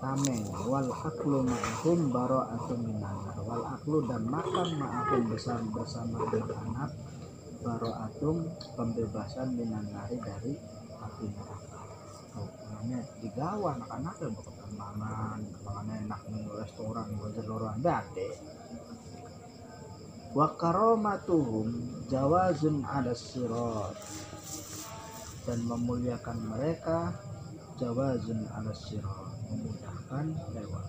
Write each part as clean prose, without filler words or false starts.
tameng wal aklu ma'ahum bara'atun minan nar wal aklu dan makan ma'ahum bersama anak-anak bara'atun pembebasan minan nari dari api neraka. Namanya digawa anak-anaknya bakal mangan enak nih restoran restoran bade. Wa karamatuhum jawazun ala sirat dan memuliakan mereka jawazun ala sirat memudahkan lewat.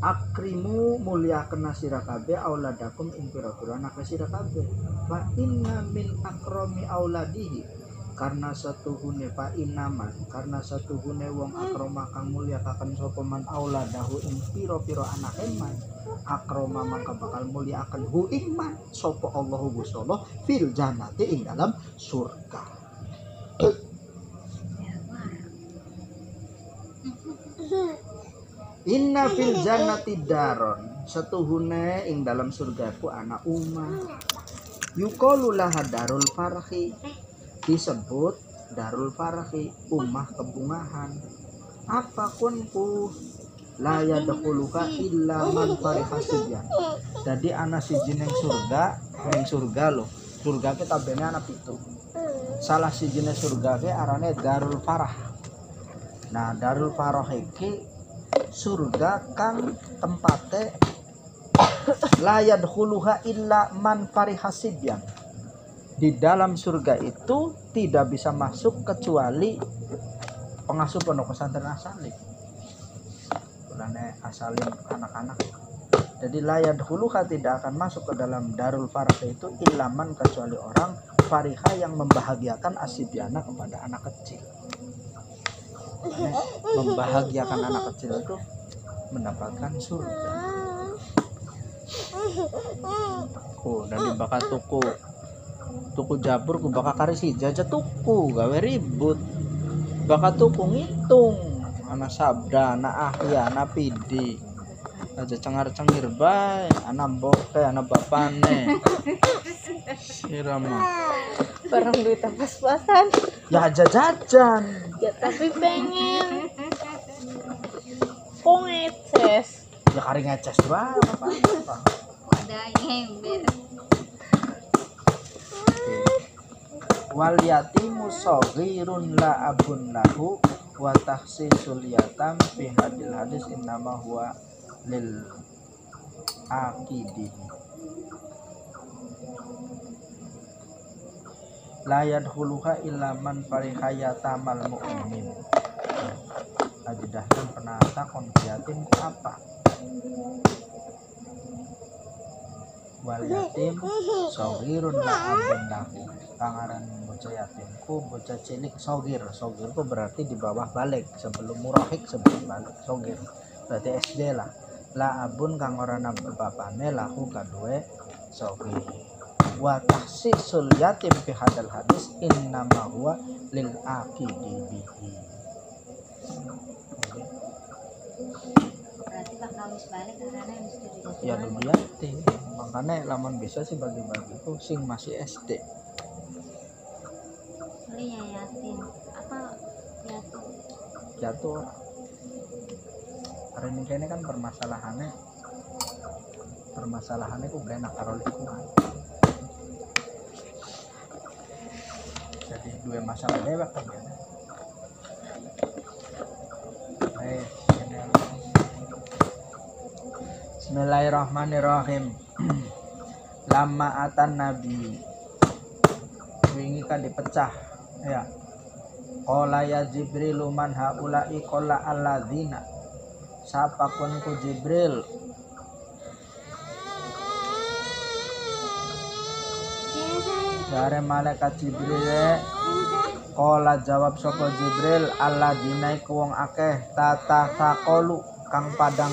Akrimu muliakan sira kabeh auladakum ing pira-pira anak sira kabeh fa inna min akrami auladihi karena satu hune pa inaman karena satu hune wong akroma kang muliakaken sapa man auladahu ing pira-pira anake man akroma maka bakal muliakan hu ing man sapa Allahu Gusti Allah fil jannati ing dalam surga. Inna fil jannati daron setuhune ing dalam surga ku anak umah yuqalu laha darul farhi disebut darul farhi umah kebungahan apapun ku la yadkhuluka illa man farihasiyan jadi ana siji ning surga loh surga kita bene ana pitu salah siji ning surga ke arane darul farah. Nah darul farah iki surga kang tempate la yadkhuluha illa man farihasiyan di dalam surga itu tidak bisa masuk kecuali pengasuh pondok pesantren asalim. Bulane asalim anak-anak. Jadi la yadkhuluha tidak akan masuk ke dalam darul farah itu ilaman kecuali orang fariha yang membahagiakan asibyana kepada anak kecil. Membahagiakan anak kecil itu mendapatkan surga. Dan dibakar tuku jabur ku bakal karisi jaja tuku gawe ribut bakal tuku ngitung anak sabda anak ahya anak pidi aja cengar-cengir bae anak boke anak bapane sirama barang duit pas-pasan ya aja jajan ya tapi pengen kok ngeces ya kari ngeces bae apa ada ember wal yatimu shaghirun la abun lahu wa tahsisul yatam fi hadil hadis innama huwa lil aqidi la yadkhuluha illa man farihayatamal mu'minin. Ajidahkan penata kon yatim ku apa wal yatim shaghirun la abun lahu kangaran bocah yatimku bocah cilik sogir ku berarti di bawah balik sebelum murahik sebelum balik sogir berarti SD lah la abun kang ora ana bapane lahu kadue sogir wa tahsisul yatim fi hadal hadis innama huwa lil aqidi bihi berarti bakal wis balik karena mesti digaji ya dulu yatim makanya lamun bisa sih bagi-bagi itu sing masih SD. ya yatim apa jatuh hari ini kan permasalahannya ku gak enak karo lingkungan jadi dua masalah dewek kan ya Bismillahirrahmanirrahim. Lama atan nabi wingi kan dipecah ya qala ya jibril man haula'i qala alladzina sapakun ku jibril dari malaikat jibril qala jawab sapa jibril alladzina iku wong akeh tata saqalu kang pada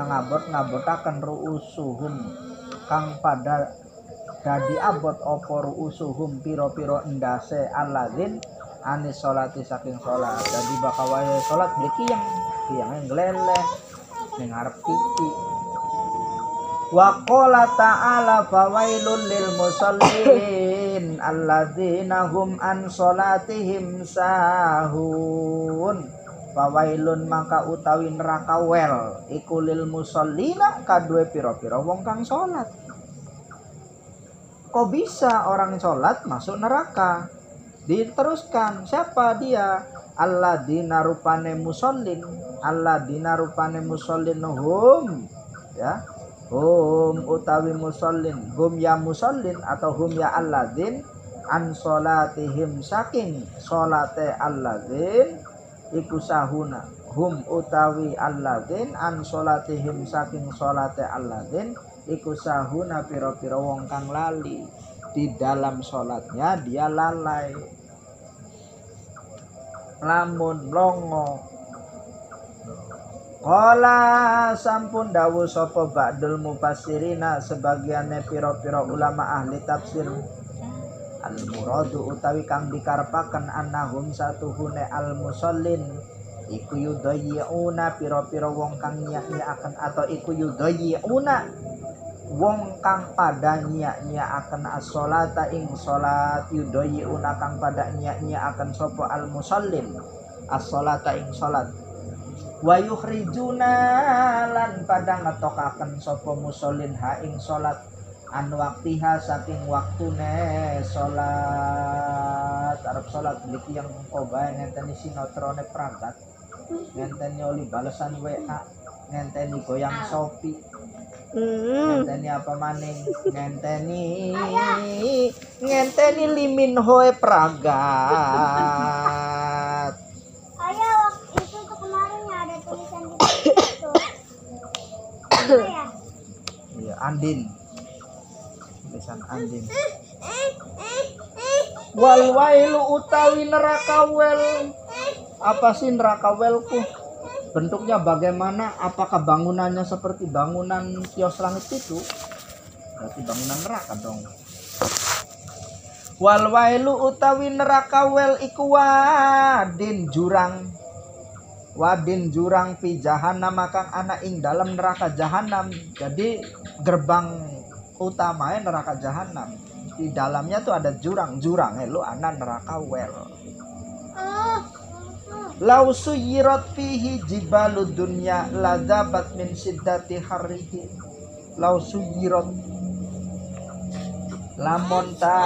ngabot-ngabotaken ruusuhum kang pada dadi abot apa ruusuhum piro-piro endase alladzin anis sholati saking sholat jadi bakal wae sholat beli kiyang ngeleleh ning ngarep TV Wa qala ta'ala fawailul lil musallin alladzina hum an salatihim sahun. Fawailun maka utawi neraka wel iku lil musallina kadue pira-pira wong kang salat. Kok bisa orang salat masuk neraka? Diteruskan, siapa dia? Alladzina rupane musallin, alladzina rupane musallin hum, ya. Hum utawi musallin, hum ya musallin atau hum ya alladzin an salatihim saking salate alladzin iku sahuna. Hum utawi alladzin an salatihim saking salate alladzin iku sahuna pira-pira wong kang lali. Di dalam salatnya dia lalai, lamun longo. Qala sampun dawuh sapa ba'dul mufassirina sebagiane pira-pira ulama ahli tafsir al muradu utawi kang dikarepaken annahum satuhune al musallin iku yudayyi'una pira-pira wong kang nyak-nyakaken atau iku yudayyi'una wong kang pada nyak-nyakaken as-sholata ing salat, yudayyi'una kang pada nyak-nyakaken sapa al musallin as-sholata ing salat. Wa yukhrijuna lan pada ngetokaken sapa musallin ha ing salat an waktiha saking waktune salat. Arep salat mriki yang obae ngenteni sinotrone pragat, ngenteni oli balesan WA, ngenteni goyang Shopee, ngenteni apa maning, ngenteni limin hoe pragat. Iya, Andin. Tulisan Andin. Wal wailu utawi neraka wel. Apa sih neraka welku? Bentuknya bagaimana? Apakah bangunannya seperti bangunan kios langit itu? Berarti bangunan neraka dong. Wal wailu utawi neraka wel iku wadin jurang. Wadin jurang fi jahannam kang ana ing dalam neraka jahanam. Jadi gerbang utamanya neraka jahanam. Di dalamnya tuh ada jurang-jurang lu ana neraka wel. Lau suyirat fihi jibalud dunya ladabat min siddati harrihi. Lau suyirat lamun ta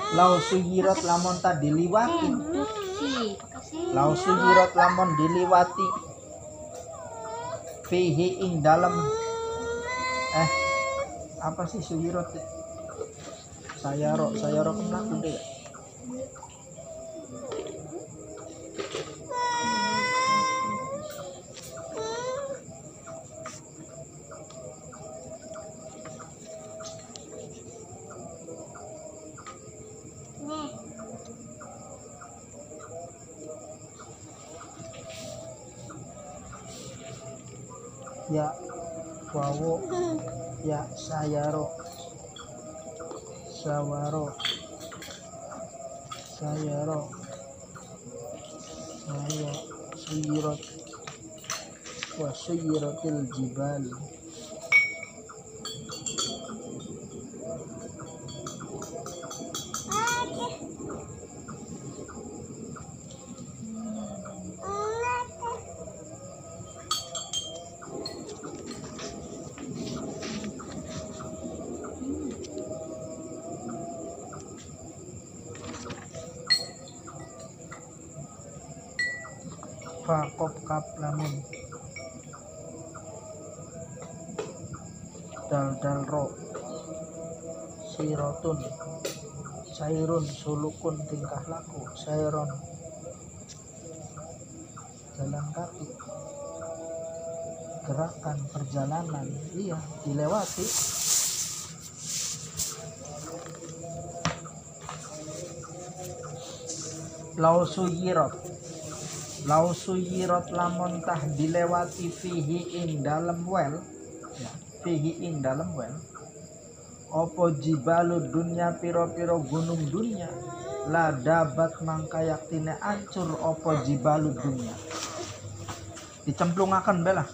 lau suyirat lamun ta diliwati. Lau suyirat lamun diliwati fihi ing dalam apa sih suyirat? Sayaro kemlaku deh. Ya wawo ya sayaro sawaro sayaro saya suyirat wa suyiratil jibal. Fakop kap lamun dal ro sirotun sairun sulukun tingkah laku sairon jalan kaki gerakan perjalanan iya dilewati. Lau suyirat lamun tah dilewati fihi ing dalem wel ya, fihi ing dalem wel opo jibalud dunya piro-piro gunung dunya la dabat mangkayak tine ancur opo jibalud dunya dicemplungaken belah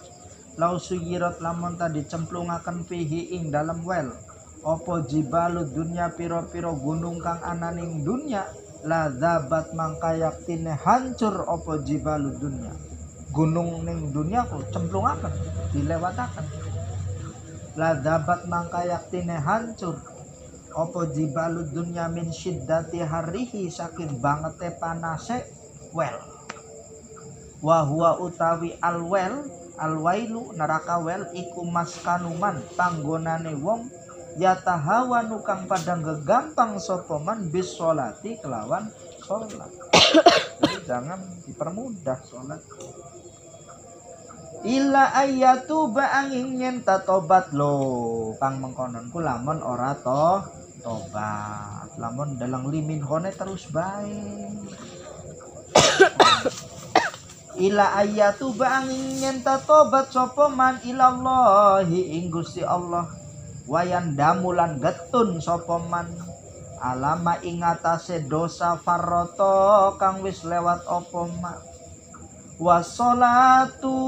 lau suyirat lamun ta dicemplungaken fihi ing dalam well opo jibalud dunya piro-piro gunung kang ananing dunya la dabat mangkayak tine hancur opo jibalud dunya gunung ning dunya ku cemplungaken dilewataken la dabat mangkayak tine hancur opo jibalud dunya min syiddati harihi saking bangete panase well wa huwa utawi alwailu neraka well iku maskanuman panggonane wong yatahawanu kang padang gegampang sapa man bis sholati kelawan sholat. Jadi jangan dipermudah sholat. Illa ayatu baangin yen tatobat lo kang mengkonon ku lamun ora tobat lamun dalang limin hone terus baik. Ila ayatu baangin yen tatobat sapa man ilallahi ing Gusti Allah wayan damulan getun sapa man alama ing atase dosa farroto kang wis lewat apa man wassolatu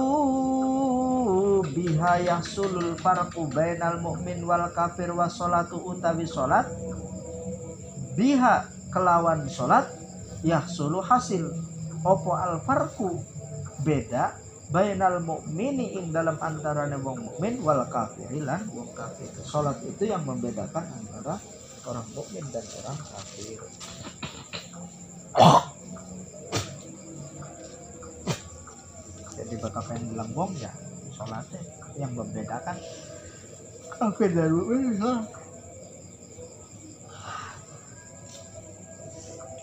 biha yahsulul farqu bainal mu'min wal kafir wassolatu utawi salat biha kelawan salat yahsulu hasil opo al farqu beda bainal mu'mini ing dalam antarane wong mukmin wal kafiri lan wong kafir. Salat itu yang membedakan antara orang mukmin dan orang kafir. Jadi bakal pengen bilang wong ya salatnya yang membedakan kafir dan mukmin.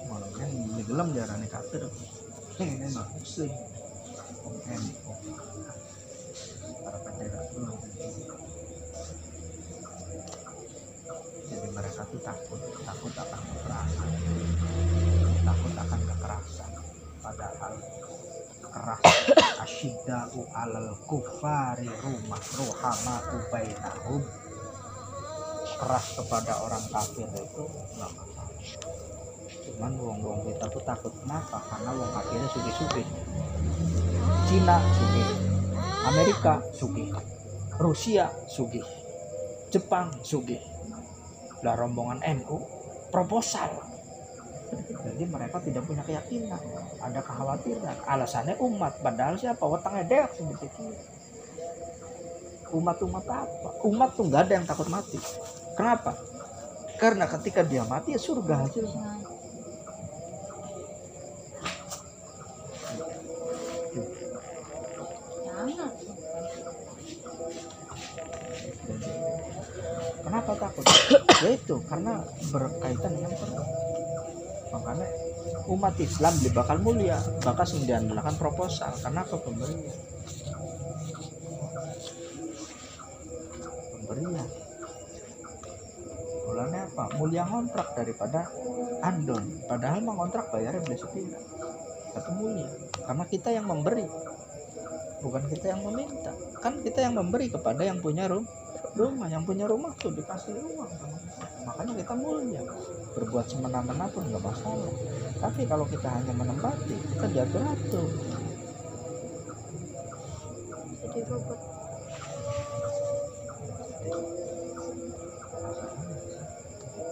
Malamnya ini gelem jarane kafir. Ini mah muslim. Jadi mereka tuh takut akan kekerasan, padahal keras asyidda'u alal kufari ruhama'u bainahum, keras kepada orang kafir itu nggak masalah. Cuman wong kita tuh takut kenapa? Karena wong kafirnya sugih-sugih. Cina sugih, Amerika sugih, Rusia sugih, Jepang sugih. Lah rombongan NU proposal. Jadi mereka tidak punya keyakinan, ada kekhawatiran. Alasannya umat, padahal siapa? Wetangnya deak sedikit. Umat apa? Umat tuh nggak ada yang takut mati. Kenapa? Karena ketika dia mati ya surga hasilnya. Kenapa takut? Ya itu karena berkaitan dengan perang. Makanya umat Islam bakal mulia, bakal diandalkan proposal. Kenapa pemberian? Mulanya apa? Mulia ngontrak daripada andon. Padahal mengontrak bayarnya beli sepira. Tapi mulia karena kita yang memberi, bukan kita yang meminta. Kan kita yang memberi kepada yang punya rumah. Yang punya rumah tuh dikasih uang sama kita. Makanya kita mulia. Berbuat semena-mena pun nggak masalah. Tapi kalau kita hanya menempati, kita diatur-atur. Jadi robot.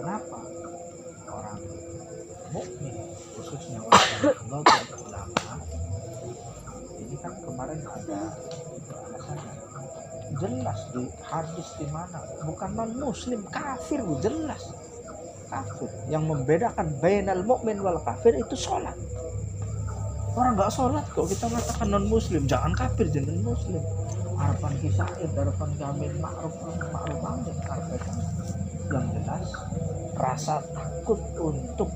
Kenapa orang mukmin khususnya orang ulama ini kan kemarin ada alasannya jelas di hadis di mana bukan non muslim kafir jelas kafir yang membedakan bainal mukmin wal kafir itu sholat. Orang nggak sholat kok kita mengatakan non muslim, jangan kafir jangan muslim. Harapan kisair harapan kami ma'ruf amin karpetan yang jelas rasa takut untuk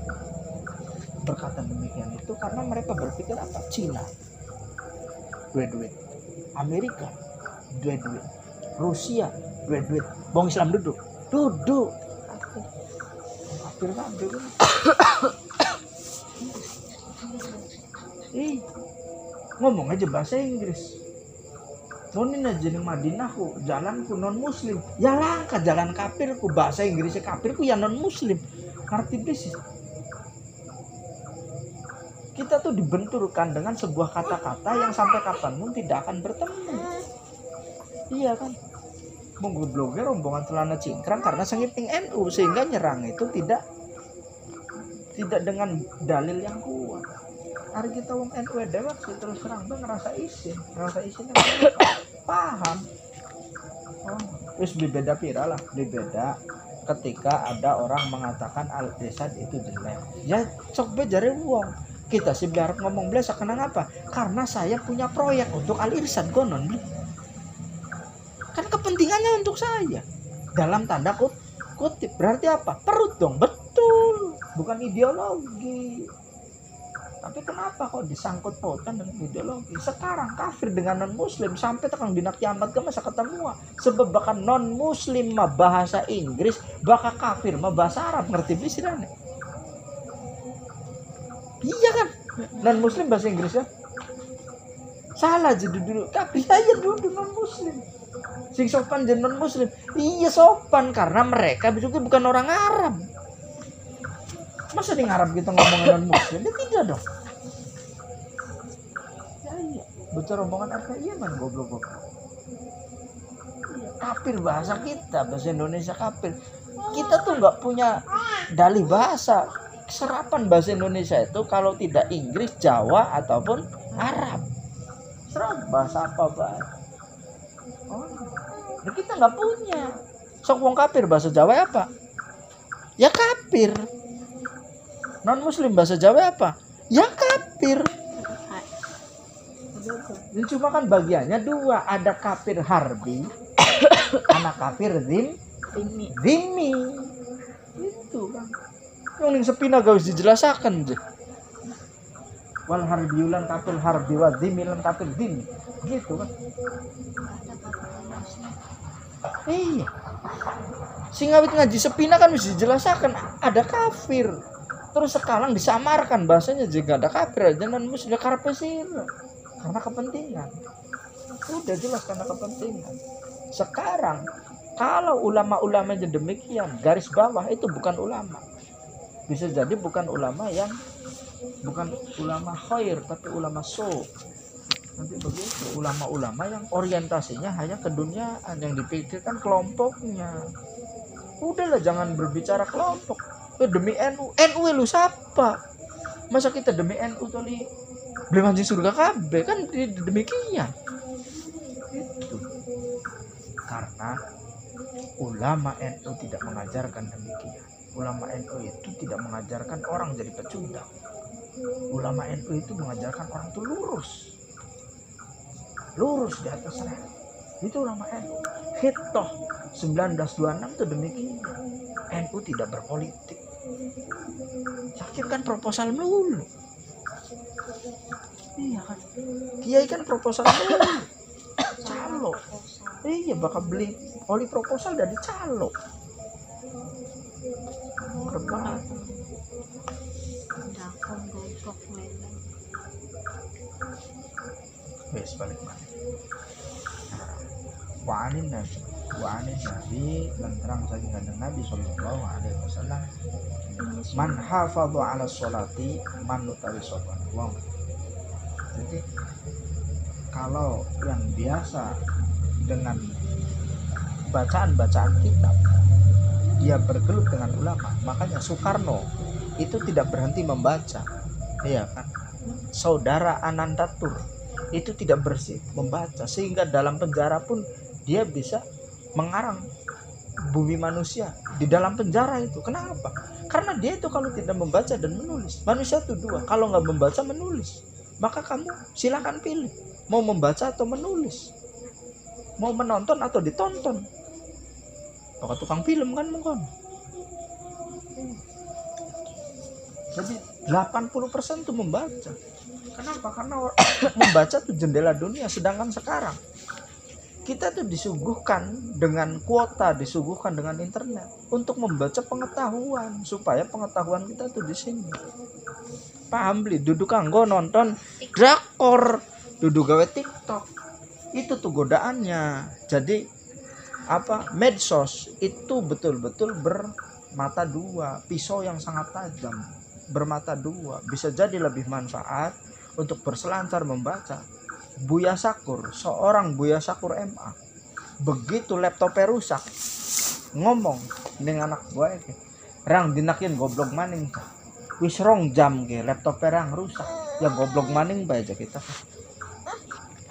berkata demikian itu karena mereka berpikir apa? Cina duit Amerika duit Rusia duit bong Islam duduk kafir kan dulu. Ngomong aja bahasa Inggris Munin aja ning Madinahku, jalanku non muslim. Ya langka jalan kafirku, bahasa Inggrisnya kafirku ya non muslim. Ngerti bisnis. Kita tuh dibenturkan dengan sebuah kata-kata yang sampai kapanpun tidak akan bertemu. Iya kan? Menggobloknya rombongan celana cingkrang karena sengiting NU sehingga nyerang itu tidak dengan dalil yang kuat. Hari kita wong NU dewek sih terus terang bang ngerasa isin paham. Terus beda pira lah, beda ketika ada orang mengatakan Al-Irsyad itu jelek. Ya sok bejare wong. Kita sih biar ngomong blesa kenapa apa? Karena saya punya proyek untuk Al-Irsyad gonon. Kan kepentingannya untuk saya. Dalam tanda kutip berarti apa? Perut dong, betul. Bukan ideologi. Tapi kenapa kok disangkut pautan dengan ideologi? Sekarang kafir dengan non muslim sampai tekan dina kiamat ke masa ketemu. Sebab bahkan non muslim mah bahasa Inggris, bakal kafir mah bahasa Arab, ngerti bisirane? Iya kan? Non muslim bahasa Inggris ya? Salah jadi dulu. Kafir aja dulu non muslim. Sing sopan jadi non muslim. Iya sopan karena mereka besoknya bukan orang Arab. Masa di Arab kita ngomong non muslim? Dia tidak dong. Ya iya. Bocor rombongan apa iya man goblok. Kafir bahasa kita, bahasa Indonesia kafir. Kita tuh nggak punya dalih bahasa. Serapan bahasa Indonesia itu kalau tidak Inggris, Jawa ataupun Arab. Serap bahasa apa bah? Oh, nah kita nggak punya. Sok wong kafir bahasa Jawa apa? Ya kafir. Non muslim bahasa Jawa apa? Ya kafir. Ini cuma kan bagiannya dua, ada kafir harbi, anak kafir zimmi. Itu kan. Yang ning sepina gak usah dijelasakan je. Wal harbiulan kafir harbi wa zimmilan kafir zimmi. Gitu kan. Iya. Sing ngawit ngaji sepina kan mesti dijelasakan ada kafir. Terus sekarang disamarkan bahasanya juga ada kafir aja non muslim karepe sira. Karena kepentingan. Udah jelas karena kepentingan. Sekarang kalau ulama-ulama demikian, garis bawah itu bukan ulama. Bisa jadi bukan ulama khair tapi ulama nanti begitu ulama-ulama yang orientasinya hanya ke dunia yang dipikirkan kelompoknya. Udahlah jangan berbicara kelompok. Demi NU lu siapa? Masa kita demi NU tadi beli mancing surga kabeh kan demikian. Itu karena ulama NU tidak mengajarkan demikian. Ulama NU itu tidak mengajarkan orang jadi pecundang. Ulama NU itu mengajarkan orang itu lurus di atas rel. Itu ulama NU. Hitoh 1926 itu demikian. NU tidak berpolitik. Sakit kan proposal melulu. Iya kan. Kiai kan proposal melulu. Calo. Iya bakal beli oli proposal dari calo. Rebahan. Dakon goblok memang. Wes balik mana? Wa'anin nabi lantarang saking kanjeng Nabi sallallahu alaihi wasallam man hafadhu ala sholati man nutawi sopan. Wow. Jadi kalau yang biasa dengan bacaan kitab dia bergelut dengan ulama, makanya Soekarno itu tidak berhenti membaca, iya kan? Saudara Anantatur itu tidak bersih membaca sehingga dalam penjara pun dia bisa mengarang Bumi Manusia di dalam penjara itu. Kenapa? Karena dia itu kalau tidak membaca dan menulis, manusia itu dua, kalau nggak membaca menulis, maka kamu silakan pilih mau membaca atau menulis, mau menonton atau ditonton. Pakai tukang film kan mungkin. Jadi 80% tuh membaca. Kenapa? Karena membaca tuh jendela dunia. Sedangkan sekarang kita tuh disuguhkan dengan kuota, disuguhkan dengan internet untuk membaca pengetahuan supaya pengetahuan kita tuh di sini. Paham beli? Duduk kanggo nonton drakor, duduk gawe TikTok. Itu tuh godaannya. Jadi medsos itu betul-betul bermata dua, pisau yang sangat tajam, bermata dua. Bisa jadi lebih manfaat untuk berselancar membaca. Buya Sakur, seorang Buya Sakur MA, begitu laptopnya rusak, ngomong dengan anak gue, rang dinakin goblok maning, wis rong jam ke laptopnya rang rusak, ya goblok maning baca kita.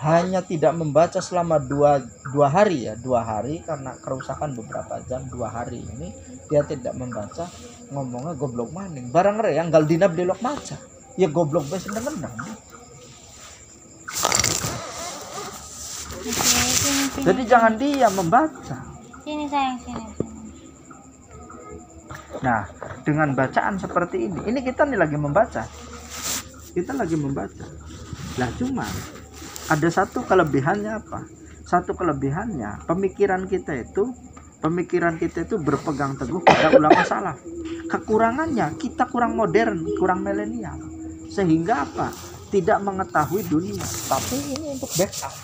Hanya tidak membaca selama dua hari ya, 2 hari karena kerusakan beberapa jam. 2 hari ini dia tidak membaca, ngomongnya goblok maning, barang re yang gal dinab delok maca, ya goblok bes nendang. Jadi jangan dia membaca. Sini sayang, sini. Nah, dengan bacaan seperti ini kita nih lagi membaca. Kita lagi membaca. Lah cuma ada satu kelebihannya apa? Satu kelebihannya pemikiran kita itu berpegang teguh pada ulama salaf. Kekurangannya kita kurang modern, kurang milenial. Sehingga apa? Tidak mengetahui dunia. Tapi ini untuk backup.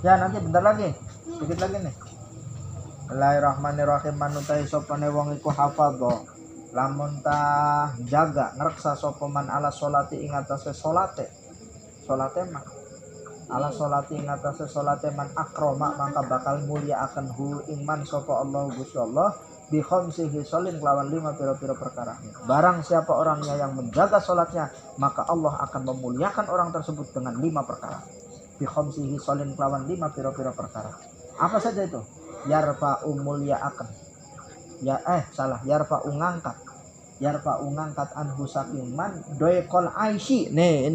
Ya nanti bentar lagi, sedikit lagi nih. Bismillahirrahmanirrahim. Manutai sopane wong iku hafadho, lamun ta jaga ngreksa sapa man ala sholati ing atase salate mah ala sholati ing atase salate man akroma maka bakal mulia akan hu ing man sapa Allah Gusti Allah bi khamsihi sholin kelawan 5 pira-pira perkara. Barang siapa orangnya yang menjaga sholatnya, maka Allah akan memuliakan orang tersebut dengan 5 perkara. Bi khamsihi sholin kelawan 5 pira-pira perkara. Apa saja itu? Yarfa'u mulyaaken. Yarfa'u ngangkat anhu saking man doekol aisy. Nih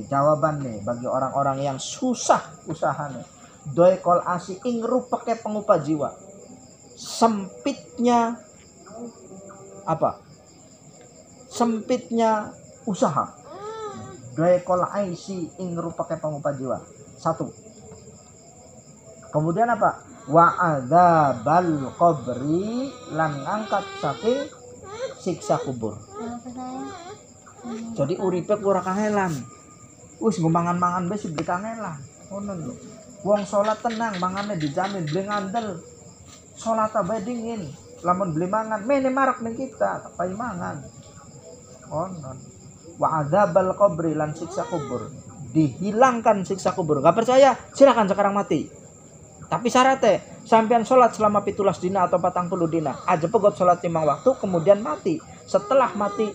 jawaban nih bagi orang-orang yang susah usahanya. Doekol aisy ing rupeke pengupah jiwa. Sempitnya apa? Sempitnya usaha. Doekol aisy ing rupeke pengupah jiwa. 1. Kemudian apa? Wa adzabal qabri, lan ngangkat saking siksa kubur. Jadi uripe ora kangelan. Wis nggo mangan-mangan wis beli kangelan. Ngono lho. Wong salat tenang, mangane dijamin, beli ngandel. Salat bae dingin. Lamun beli mangan, mene marak ning kita, pai mangan. Ngono. Wa adzabal qabri, lan siksa kubur. Dihilangkan siksa kubur. Gak percaya? Silakan sekarang mati. Tapi syaratnya sampean sholat selama 17 dina atau 40 dina. Aja pegot sholat 5 waktu kemudian mati. Setelah mati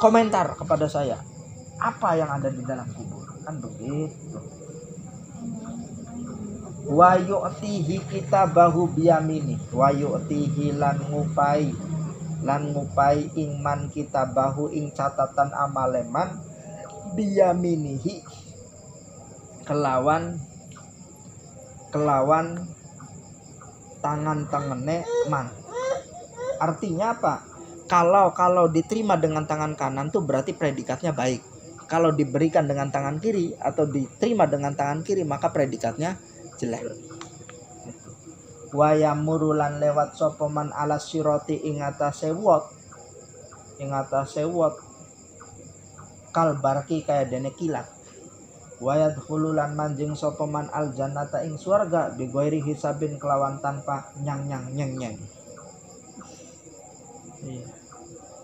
komentar kepada saya. Apa yang ada di dalam kubur? Kan begitu. Wa yu'tihi kitabahu biyamini. Wa yu'tihi lan ngupai ingman kitabahu ing catatan amaleman biyaminihi kelawan tangan-tangane man. Artinya apa? Kalau diterima dengan tangan kanan tuh berarti predikatnya baik. Kalau diberikan dengan tangan kiri atau diterima dengan tangan kiri maka predikatnya jelek. Wa yamurulan lewat sapa man ala sirati ing atase wot kalbarki kaya dene kilat. Wayad khululan manjing sapa man al jannata ing swarga bi ghairi hisabin kelawan tanpa nyeng. Iya.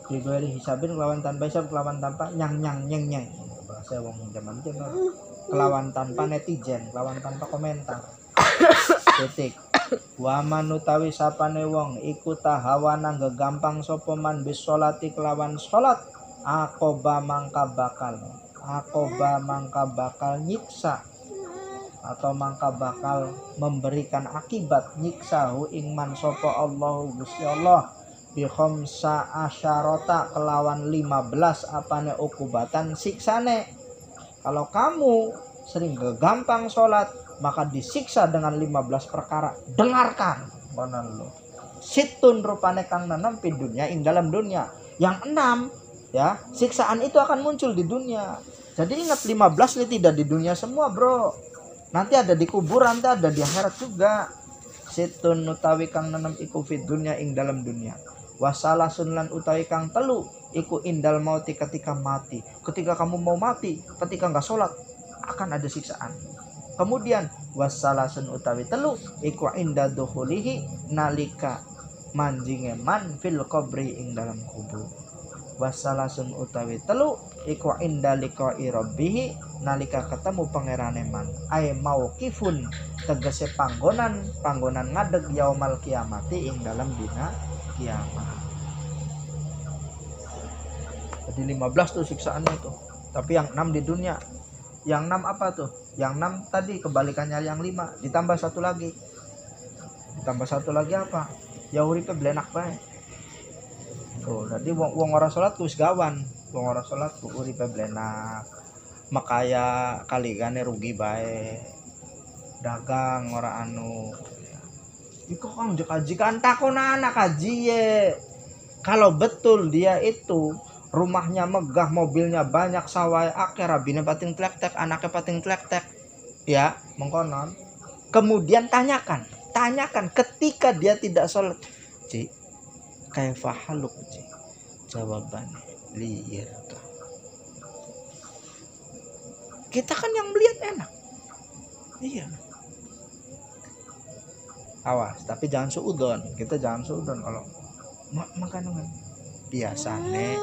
Bi ghairi hisabin kelawan tanpa hisab kelawan tanpa nyeng. Bahasa wong zaman itu kelawan tanpa netizen, kelawan tanpa komentar. Titik. Wa manutawi sapane wong iku tahawana gegampang sapa man bis sholati kelawan salat akoba mangka bakal nyiksa atau mangka bakal memberikan akibat nyiksa hu ingman sapa Allah Gusti Allah bi khamsa asyarata kelawan 15 apane ukubatan siksane. Kalau kamu sering gampang sholat maka disiksa dengan 15 perkara. Dengarkan benar lo. Situn rupane kang nanam pi dunia ing dalam dunia. Yang 6 ya, siksaan itu akan muncul di dunia. Jadi ingat 15 ini tidak di dunia semua, bro. Nanti ada di kubur, nanti ada di akhirat juga. Situn utawi kang nanam iku fi dunia ing dalam dunia. Wasalasun lan utawi kang telu iku indal mauti ketika mati. Ketika kamu mau mati, ketika enggak sholat akan ada siksaan. Kemudian wasalasun utawi telu iku inda dukhulihi nalika manjinge man fil qabri ing dalam kubur. Wasalasun utawi telu iku inda liqa'i rabbih nalika ketemu pangerane man. Ai mauqifun tegese panggonan ngadeg yaumal kiamati ing dalam dina kiamat. Jadi 15 tuh siksaannya tuh. Tapi yang 6 di dunia. Yang 6 apa tuh? Yang 6 tadi kebalikannya yang 5, ditambah satu lagi. Ditambah satu lagi apa? Ya uripe blenak bae. Tuh, jadi wong ora salat ku wis gawan. Wong ora salat ku uripe blenak. Makaya kaligane rugi bae. Dagang ora anu. Iku kang kaji kan takon anak kaji ye. Kalau betul dia itu rumahnya megah, mobilnya banyak, sawah akeh, rabine pating tlek-tek, anaknya pating tlek-tek, ya mengkonon. Kemudian tanyakan ketika dia tidak sholat, Ci, kaifa haluk, Ci? Jawabannya liir. Kita kan yang melihat enak, iya. Awas, tapi jangan suudon. Kita jangan suudon kalau makan. Biasanya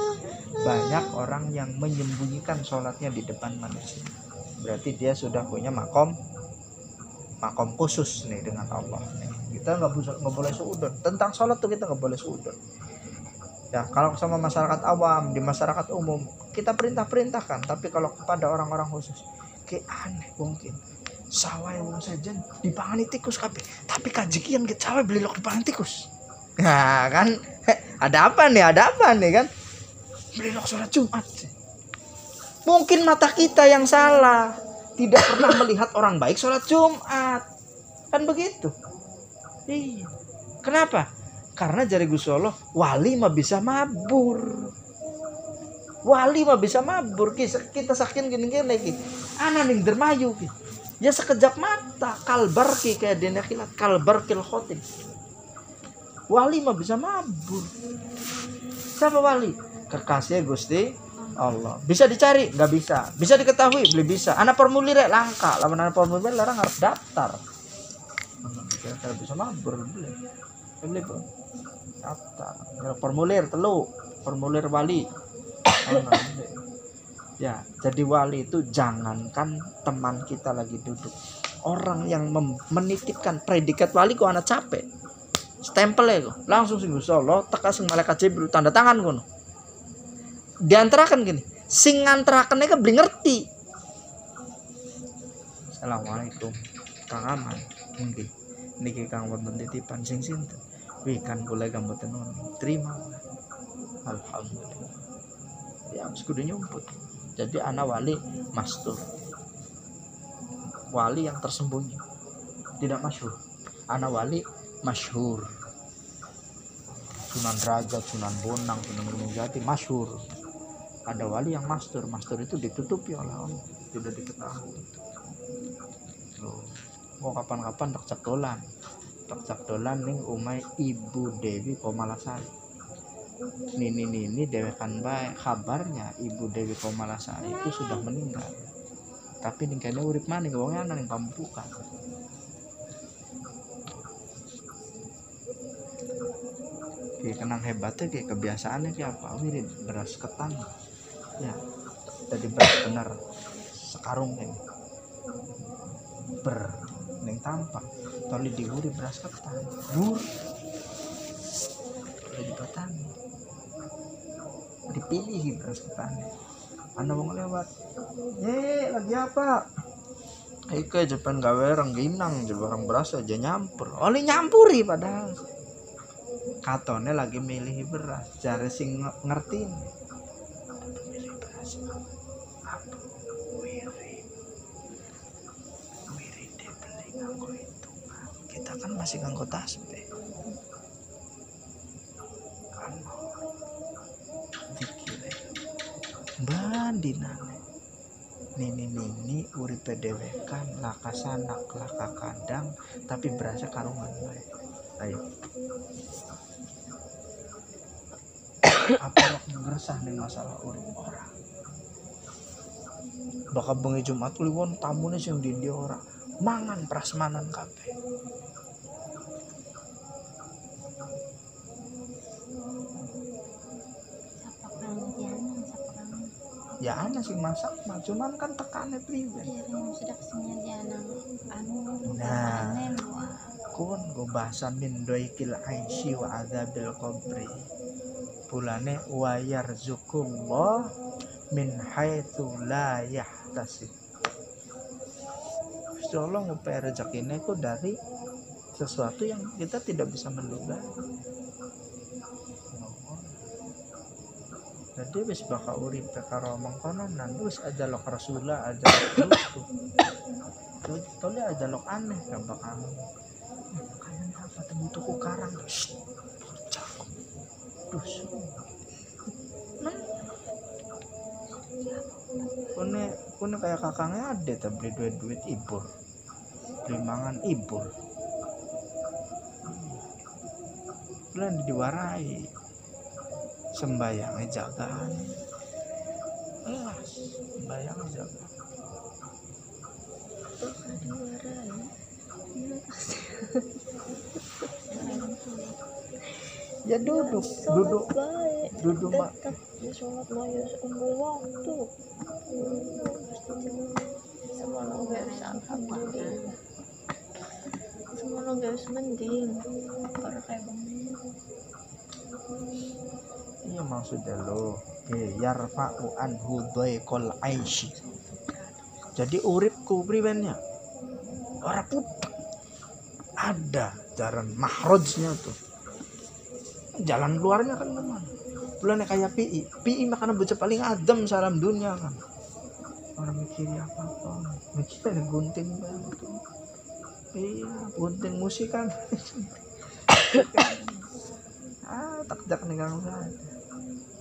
banyak orang yang menyembunyikan sholatnya di depan manusia. Berarti dia sudah punya makom khusus nih dengan Allah. Kita nggak boleh suudon. Tentang sholat tuh kita nggak boleh suudon. Ya kalau sama masyarakat awam, di masyarakat umum kita perintahkan. Tapi kalau kepada orang-orang khusus, kayak aneh mungkin. Sawah yang sajen dipangani tikus kabeh. Tapi kajikian kita sawah beli lok dipangani tikus. Nah kan ada apa nih kan? Beli lok sholat Jumat. Mungkin mata kita yang salah, tidak pernah melihat orang baik sholat Jumat. Kan begitu. Iya. Kenapa? Karena jari Gusti Allah, wali mah bisa mabur. Kita saking gini-gini lagi. Ana ning dermayu ki. Ya sekejap mata, kalbarki kayak dene kilat, kalbarkil khotim. Wali mah bisa mabur. Siapa wali? Kekasih Gusti Allah. Bisa dicari? Nggak bisa. Bisa diketahui? Belum bisa. Anak formulir langka. Lawan anak formulir larang harus daftar. Kira-kira bisa mabur beli daftar. Formulir telu. Formulir wali. Ya, jadi wali itu jangankan teman kita lagi duduk. Orang yang menitipkan predikat wali kok anak capek. Stempel ya kok. Langsung sing Gusti Allah teka sing malaikat Jibril tanda tangan ngono. Diantarakan gini, sing ngantaraken iki beli ngerti. Assalamualaikum. Kang Aman. Nggih. Niki Kang wonten titipan sing sinten? Wih kan kula gamboten noni. Terima. Alhamdulillah. Ya wis kudu nyumput. Jadi anak wali mastur. Wali yang tersembunyi. Tidak masyhur. Anak wali masyhur. Sunan Derajat, Sunan Bonang, Sunan Gunung Jati masyhur. Ada wali yang mastur itu ditutupi oleh Allah, tidak diketahui. Loh, mau kapan-kapan tak cak dolan ning umai Ibu Dewi Komalasari. Nini dewekan bae kabarnya Ibu Dewi Komalasari itu sudah meninggal. Tapi ning kene urip maning wong ana ning pambukan. Kenang hebatnya kayak kebiasaannya kayak apa? Wirid beras ketan. Ya, tadi beras benar sekarung ini. Neng tampak. Tali diuri beras ketan. Bur. Jadi petani. Dipilih beras ketan. Anda mau lewat. Lagi apa? Ike Jepang gawe rengginang, barang beras aja nyampur. Oli nyampuri padahal. Katone lagi milih beras, jare sing ngerti. Milih beras. Apa? Wirid beli nganggo hitungan. Kita kan masih nganggo tasbih. Dikire. Bandinane. Nini uripe dewekan laka sanak laka kadang tapi berasa karungan bae. Ayo. apa waktu ngeresah nih masalah urip orang. Bakal bengi Jumat kliwon tamune sing ndi ora mangan prasmanan kabeh. Ya ana sing masak mah cuman kan tekane priwe. Iya, yang sudah kesini janang anu. Nah, panen, wah. kun go bahasa min doikil aisy wa adzabil qabri. Bulane wa yarzuqullah min haitsu la yahtasib. Gusti Allah ngupai rezekine ku dari sesuatu yang kita tidak bisa menduga. Jadi wis bakal urip karo mangkonan wis ajalok rasulullah ajalok itu tole ajalok aneh gak bakal kayaknya apa temu tuku karang bocah dus kone kayak kakangnya ada ta beli duit ibur beli mangan ibur bulan diwarai sembayangnya jagaan sembayangnya jaga ya duduk mak Ya sholat mah ya seumur waktu. Semua guys, alhamdulillah. Semua guys mending. Kalau kayak bang. iya maksudnya lo yarfa'u anhu dhaikal aisy. Jadi uripku priwennya ora putek ada jalan mahrojnya tuh jalan keluarnya kan teman bulannya kayak PI makanan bocah paling adem salam dunia kan orang mikirnya apa mikirnya gunting banget tuh iya gunting musik kan takjak nih kan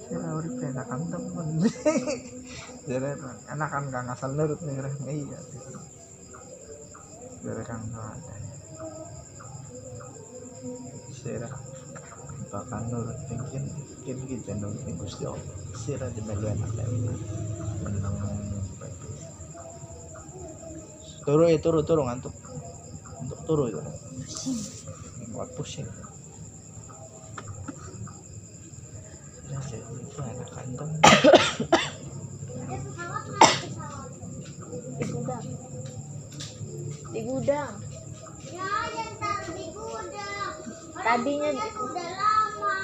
saya urip enakan temen jadi enakan gak ngasal nurut nih iya jadi kan gak ada saya bakal nurut mungkin gitu nurut nih Gusti Allah saya di melu enak menang turu ngantuk untuk turu itu buat pusing itu anak kandung di gudang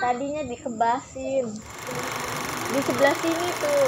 tadinya dikebasin di sebelah sini tuh